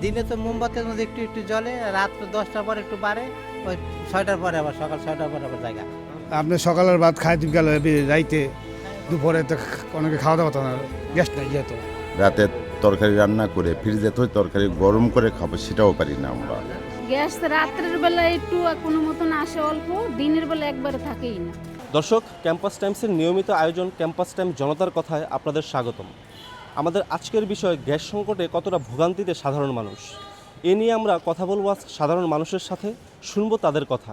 দিনে তো মোমবাতির মধ্যে একটু একটু জ্বলে, রাত 10টার পর একটু বাড়ে, ওই 6টার পরে আবার সকাল 6টার পরে আবার জায়গা। আপনি সকালের ভাত খাইতে গেলে রাইতে দুপুরে তো অনেকে খাওয়া দাওয়া হতো না, গ্যাস নাই যেহেতু। রাতে তরকারি রান্না করে ফ্রিজে তো তরকারি গরম করে খাবো সেটাও পারি না আমরা। গ্যাস রাত্রের বেলা একটু কোনো মতন আসে অল্প, দিনের বেলা একবারে থাকেই না। দর্শক, ক্যাম্পাস টাইমসের নিয়মিত আয়োজন ক্যাম্পাস টাইম জনতার কথায় আপনাদের স্বাগতম। আমাদের আজকের বিষয় গ্যাস সংকটে কতটা ভোগান্তিতে সাধারণ মানুষ। এ নিয়ে আমরা কথা বলবো আজ সাধারণ মানুষের সাথে, শুনবো তাদের কথা।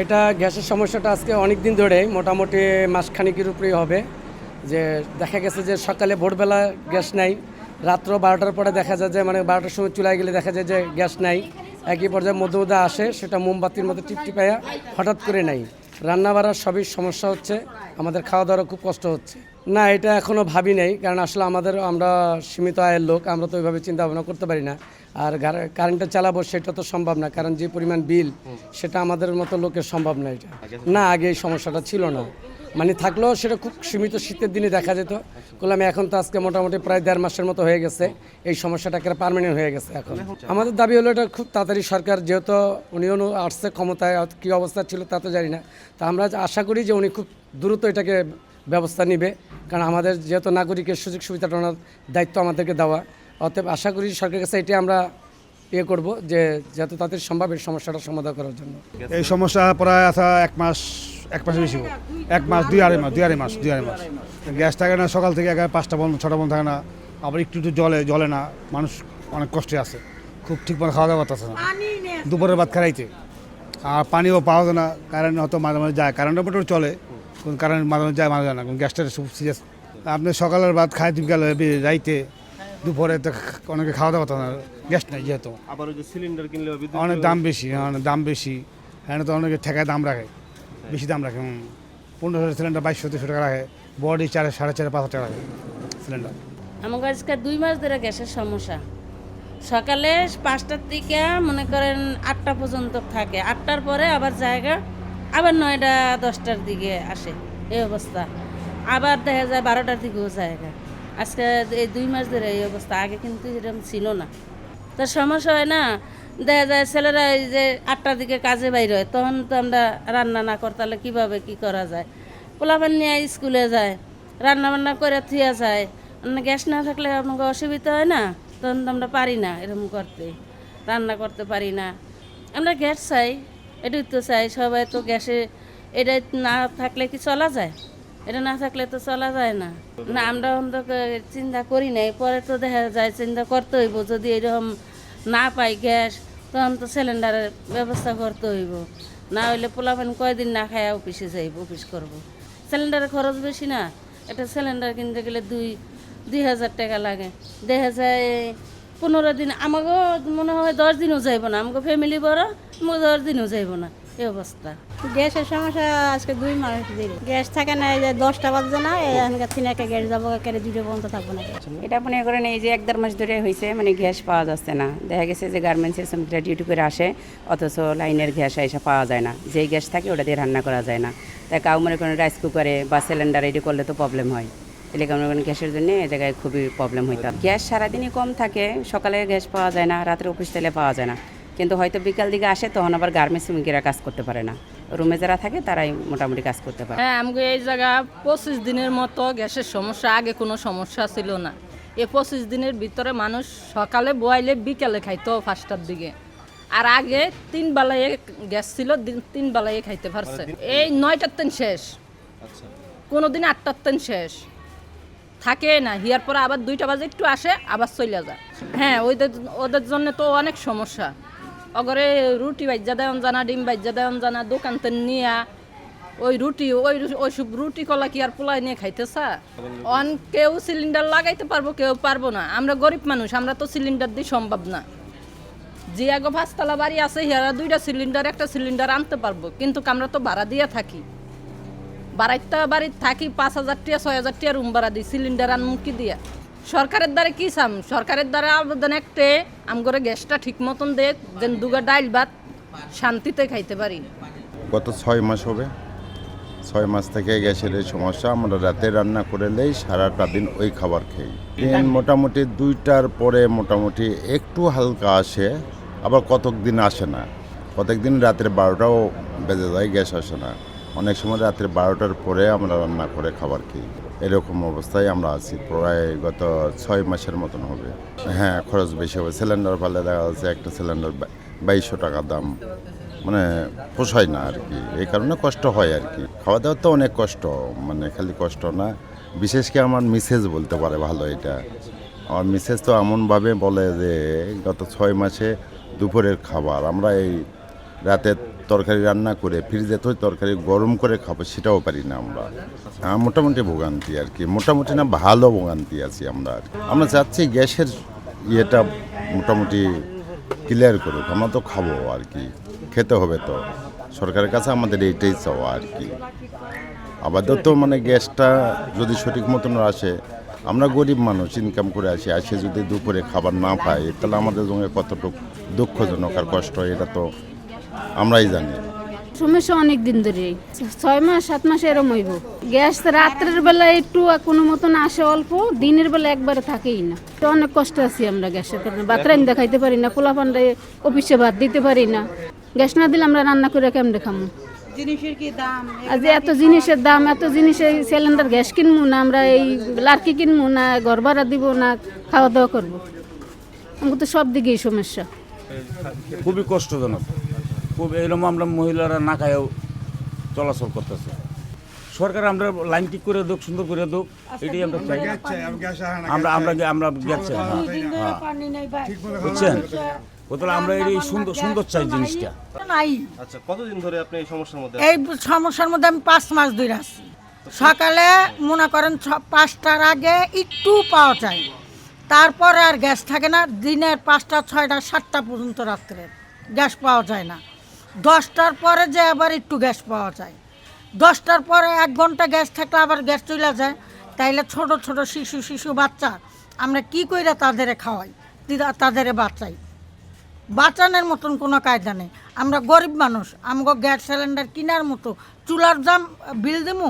এটা গ্যাসের সমস্যাটা আজকে অনেক দিন ধরে, মোটামুটি মাসখানিকের উপরেই হবে। যে দেখা গেছে যে সকালে ভোরবেলা গ্যাস নাই, রাত্র 12টার পরে দেখা যায় যে 12টার সময় চুলায় গেলে দেখা যায় যে গ্যাস নাই। একই পর্যায়ে মধ্যে মধ্যে আসে, সেটা মোমবাতির মধ্যে টিপটিপাইয়া হঠাৎ করে নাই। রান্না বাড়ার সবই সমস্যা হচ্ছে, আমাদের খাওয়া দাওয়ার খুব কষ্ট হচ্ছে। না, এটা এখনও ভাবি নাই, কারণ আসলে আমরা সীমিত আয়ের লোক, আমরা তো ওইভাবে চিন্তা ভাবনা করতে পারি না। আর কারেন্টে চালাবো সেটা তো সম্ভব না, কারণ যে পরিমাণ বিল সেটা আমাদের মতো লোকের সম্ভব না। এটা না, আগে এই সমস্যাটা ছিল না, থাকলেও সেটা খুব সীমিত শীতের দিনে দেখা যেত। বললাম এখন তো আজকে মোটামুটি প্রায় 1.5 মাসের মতো হয়ে গেছে, এই সমস্যাটা পার্মানেন্ট হয়ে গেছে। এখন আমাদের দাবি হলো এটা খুব তাড়াতাড়ি সরকার, যেহেতু উনিও আসছে ক্ষমতায়, কী অবস্থা ছিল তা তো জানি না, তা আমরা আশা করি যে উনি খুব দ্রুত এটাকে ব্যবস্থা নেবে, কারণ আমাদের যেহেতু নাগরিকের সুযোগ সুবিধাটা ওনার দায়িত্ব আমাদেরকে দেওয়া। অতএব আশা করি সরকারের কাছে এটাই আমরা করব যে যত তাড়াতাড়ি সম্ভব এই সমস্যাটা সমাধান করার জন্য। এই সমস্যা প্রায় আসা এক মাসের বেশি, 1 মাস 2-2.5 মাস। গ্যাস থাকে না, সকাল থেকে 5টা বন্ধ 6টা বন্ধ থাকে না, আবার একটু জ্বলে না, মানুষ অনেক কষ্টে আছে, খুব ঠিক মতো খাওয়া দাওয়া করতেছে না, দুপুরের ভাত খাইতে। আর পানিও পাওয়া যায় না, কারেন্ট হয়তো মাঝে মাঝে যায়, কারেন্টের উপর চলে, কোন কারেন্ট মাঝে মাঝে যায় না, কোন গ্যাসটা খুব সিরিয়াস। আপনি সকালের ভাত খাইতে গেলে রাইতে দুপুরে তো অনেকে খাওয়া দাওয়া হতো না, গ্যাস নাই যেহেতু। আবার ওই যে সিলিন্ডার কিনলে অনেক দাম বেশি, হ্যাঁ, তো অনেকে ঠেকায় দাম রাখে, বেশি দাম রাখে। 1500 সিলিন্ডার 2200 টাকা রাখে, বডি 4,500-5,000 টাকা রাখে সিলিন্ডার। আমাকে আজকে 2 মাস ধরে গ্যাসের সমস্যা। সকালে 5টার থেকে মনে করেন 8টা পর্যন্ত থাকে, 8টার পরে আবার জায়গা, আবার 9টা 10টার দিকে আসে, এই অবস্থা। আবার দেখা যায় 12টার দিকেও জায়গা। আজকে এই 2 মাস ধরে এই অবস্থা, আগে কিন্তু এরকম ছিল না। তো সমস্যা হয় না, দেখা যায় ছেলেরা এই যে 8টার দিকে কাজে বাইর হয়, তখন তো আমরা রান্না না করতে হলে কীভাবে কী করা যায়। পোলাপান নিয়ে স্কুলে যায়, রান্না বান্না করে থুয়া যায়, গ্যাস না থাকলে আপনাকে অসুবিধা হয় না, তখন তো আমরা পারি না এরকম করতে, রান্না করতে পারি না। আমরা গ্যাস চাই, এটাই তো চাই সবাই, তো গ্যাসে এটা না থাকলে কি চলা যায়? এটা না থাকলে তো চলা যায় না। না, আমরা চিন্তা করি নাই, পরে তো দেখা যায় চিন্তা করতে হইব, যদি এরকম না পাই গ্যাস, তখন তো সিলিন্ডারের ব্যবস্থা করতে হইব। না হইলে পোলাপান কয়দিন না খায় অফিসে যাইব, অফিস করব। সিলিন্ডারের খরচ বেশি না, একটা সিলিন্ডার কিনতে গেলে 2,000 টাকা লাগে। দেখা যায় 15 দিন, আমাকেও মনে হয় 10 দিনও যাইব না, আমাকে ফ্যামিলি বড়, আমাকে 10 দিনও যাইব না, এই অবস্থা। গ্যাসের সমস্যা আজকে 2 মাস ধরে, গ্যাস থাকে না, এই যে 10টা বাজছে না, এখানকার থেকে একটা গ্যাস যাবো, একেবারে 2টা পর্যন্ত থাকবো না। এটা মনে করেন এই যে 1-1.5 মাস ধরে হয়েছে, গ্যাস পাওয়া যাচ্ছে না। দেখা গেছে যে গার্মেন্টসের শ্রমিকরা ডিউটি করে আসে, অথচ লাইনের গ্যাস এসে পাওয়া যায় না, যেই গ্যাস থাকে ওটা দিয়ে রান্না করা যায় না। তাই কাউ মনে করেন রাইস কুকারে বা সিলিন্ডার এটি করলে তো প্রবলেম হয়, এলাকা মনে করেন গ্যাসের জন্য এই জায়গায় খুবই প্রবলেম হইতো। গ্যাস সারাদিনই কম থাকে, সকালে গ্যাস পাওয়া যায় না, রাতের অফিস তেলে পাওয়া যায় না, কিন্তু হয়তো বিকাল দিকে আসে, তখন আবার গার্মেন্টস শ্রমিকেরা কাজ করতে পারে না, রুমে যারা থাকে তারাই মোটামুটি কাজ করতে পারে। হ্যাঁ, আমাকে এই জায়গা 25 দিনের মতো গ্যাসের সমস্যা, আগে কোনো সমস্যা ছিল না। এই 25 দিনের ভিতরে মানুষ সকালে বয়াইলে বিকালে খাইতো 5টার দিকে, আর আগে 3 বেলায় গ্যাস ছিল, 3 বেলায় খাইতে পারছে। এই 9টার দিন শেষ, কোনোদিন 8টার দিন শেষ থাকে না, হিয়ার পরে আবার 2টা বাজে একটু আসে, আবার চলে যায়। হ্যাঁ, ওদের জন্য তো অনেক সমস্যা। অগরে রুটি বাজ্যা দেওয়ান জানা, ডিম বাজ্যা দেওয়ান জানা, দোকানতে নিয়ে ওই ওইসব রুটি কলা কি আর পোলাই নিয়ে খাইতেছা? কেউ সিলিন্ডার লাগাইতে পারবো, কেউ পারবো না। আমরা গরিব মানুষ, আমরা তো সিলিন্ডার দিয়ে সম্ভব না। যে আগে 5তলা বাড়ি আছে, হিয়ারা 2টা সিলিন্ডার, একটা সিলিন্ডার আনতে পারবো, কিন্তু আমরা তো ভাড়া দিয়ে থাকি, বাড়িতে থাকি 5,000 টাকা 6,000 টাকা রুম ভাড়া দিই, সিলিন্ডার আনমুখী দিয়া। সরকারের দ্বারা কি চাম? সরকারের দ্বারা আবেদন একটা, আমগরে গ্যাসটা ঠিক মতন দেখ, যেন 2 ডাইল ভাত শান্তিতে খাইতে পারি। গত 6 মাস হবে, 6 মাস থেকে গ্যাসের এই সমস্যা। আমরা রাতে রান্না করলেই সারাটা দিন ওই খাবার খাই। দিন মোটামুটি 2টার পরে মোটামুটি একটু হালকা আসে, আবার কতক দিন আসে না। কতক দিন রাতের 12টাও বেজে যায়, গ্যাস আসে না। অনেক সময় রাতের 12টার পরে আমরা রান্না করে খাবার খাই। এরকম অবস্থায় আমরা আছি প্রায় গত 6 মাসের মতন হবে। হ্যাঁ, খরচ বেশি হবে। সিলিন্ডার পালে দেখা যাচ্ছে একটা সিলিন্ডার 2200 টাকা দাম, মানে পোষায় না আর কি। এই কারণে কষ্ট হয় আর কি। খাওয়া দাওয়ার তো অনেক কষ্ট, মানে খালি কষ্ট না, বিশেষ করে আমার মিসেস বলতে পারে ভালো এটা। আমার মিসেস তো এমনভাবে বলে যে গত 6 মাসে দুপুরের খাবার আমরা এই রাতে তরকারি রান্না করে ফ্রিজে তো তরকারি গরম করে খাবো সেটাও পারি না আমরা। মোটামুটি ভোগান্তি আর কি, মোটামুটি না ভালো ভোগান্তি আছি আমরা আর কি। আমরা চাচ্ছি গ্যাসের ইয়েটা মোটামুটি ক্লিয়ার করুক, আমরা তো খাবো আর কি, খেতে হবে তো। সরকারের কাছে আমাদের এইটাই চাওয়া আর কি। আপাতত মানে গ্যাসটা যদি সঠিক মতন আসে, আমরা গরিব মানুষ, ইনকাম করে আসে যদি দুপুরে খাবার না পাই, তাহলে আমাদের সঙ্গে কতটুকু দুঃখজনক আর কষ্ট এটা তো আমরাই জানি। সমস্যা অনেক দিন ধরে 6 মাস 7 মাস এরম হইব। গ্যাস রাত্রের বেলা একটু কোনো মতন আসে অল্প, দিনের বেলা একবারে থাকেই না। তো অনেক কষ্ট আছি আমরা গ্যাসের কারণে। ভাত রান্না খাইতে পারি না, পোলা পান্ডায় অফিসে ভাত দিতে পারি না। গ্যাস না দিলে আমরা রান্না করে কেমন খামো? জিনিসের কি দাম, আজ এত জিনিসের দাম, এত জিনিসের সিলিন্ডার গ্যাস কিনবো না, আমরা এই লার্কি কিনবো না, ঘর ভাড়া দিব না, খাওয়া দাওয়া করবো। আমাকে তো সব দিকেই সমস্যা। খুবই কষ্টজনক, খুব এরকম আমরা মহিলারা না খায়ও চলাচল করতেছে। সরকার আমরা লাইন ঠিক করে দোক, সুন্দর করে দোক, এটাই আমরা চাই। আমরা গেছে বুঝছেন, তাহলে আমরা এই সুন্দর সুন্দর চাই জিনিসটা। নাই। আচ্ছা, কতদিন ধরে আপনি এই সমস্যার মধ্যে? এই সমস্যার মধ্যে আমি 5 মাস ধরে আছি। সকালে মনে করেন 5টার আগে একটু পাওয়া যায়, তারপরে আর গ্যাস থাকে না। দিনের 5টা 6টা 7টা পর্যন্ত রাত্রে গ্যাস পাওয়া যায় না। 10টার পরে যে আবার একটু গ্যাস পাওয়া যায়। 10টার পরে 1 ঘন্টা গ্যাস থাকলে আবার গ্যাস চলে যায়। তাইলে ছোট ছোট শিশু বাচ্চা আমরা কি কইরা তাদের খাওয়াই, তাদের বাঁচাই? বাঁচানোর মতন কোনো কায়দা নেই। আমরা গরিব মানুষ, আমগো গ্যাস সিলিন্ডার কেনার মতো চুলার দাম বিল দেবো?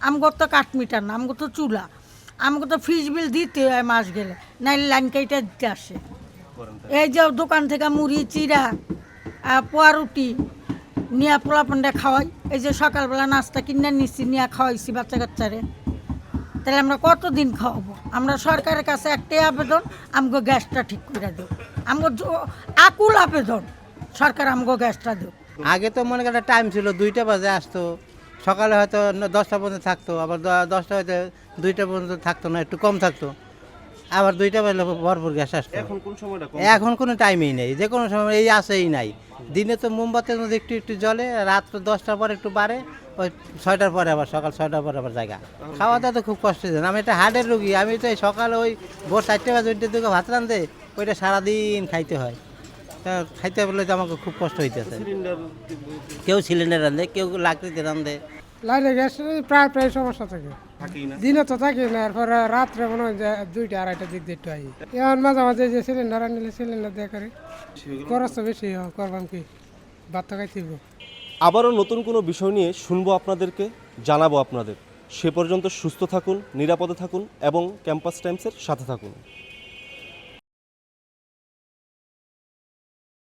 আমগো তো কাঠমিটার না, আমগো তো চুলা, আমগো তো ফ্রিজ বিল দিতে হয় মাস গেলে, নাইলে লাইন কাইটা দিতে আসে। এই যে দোকান থেকে মুড়ি চিড়া পোয়া রুটি নিয়ে পোলা পান্ডা খাওয়াই। এই যে সকালবেলা নাস্তা কিনে নিচ্ছি, নিয়ে খাওয়াইছি বাচ্চা কাচ্চারে। তাহলে আমরা কতদিন খাওয়াবো? আমরা সরকারের কাছে একটাই আবেদন, আমগো গ্যাসটা ঠিক করে দেব। আমগো আকুল আবেদন, সরকার আমগো গ্যাসটা দেব। আগে তো মনে করেন টাইম ছিল 2টা বাজে আসতো, সকালে হয়তো 10টা পর্যন্ত থাকতো, আবার 10টা হয়তো 2টা পর্যন্ত থাকতো না, একটু কম থাকতো, আবার 2টা বাজলে ভরপুর গ্যাস আসতো। এখন কোন সময়টা কম? এখন কোনো টাইমেই নেই, যে কোনো সময় এই আসেই নাই। দিনে তো মোমবাতির মধ্যে একটু একটু জ্বলে, রাত 10টার পরে একটু বাড়ে, ওই 6টার পরে আবার সকাল 6টার পরে আবার জায়গা। খাওয়া দাওয়া তো খুব কষ্ট হয়েছে। আমি একটা হার্টের রুগী, আমি তো এই সকালে ওই ভোর 4টে বাজে 2টার দিকে ভাত রাঁধে, ওইটা সারাদিন খাইতে হয়। তা খাইতে বলে তো আমাকে খুব কষ্ট হইতেছে। কেউ সিলিন্ডার রাঁধে, কেউ লাকড়িতে রাঁধে। লাইনে গ্যাস প্রায় সমস্যা থাকে, থাকেই না। দিনে তো থাকি না, এরপরে রাত্রে মনে হয় যে 2টা 2:30 দিক দিয়ে একটু আই। এখন মাঝে মাঝে যে সিলিন্ডার আনলে সিলিন্ডার দিয়ে করে খরচ তো বেশি করবাম কি, ভাত তো খাইতে হইব। আবারও নতুন কোনো বিষয় নিয়ে শুনবো আপনাদেরকে, জানাবো আপনাদের। সে পর্যন্ত সুস্থ থাকুন, নিরাপদে থাকুন এবং ক্যাম্পাস টাইমসের সাথে থাকুন।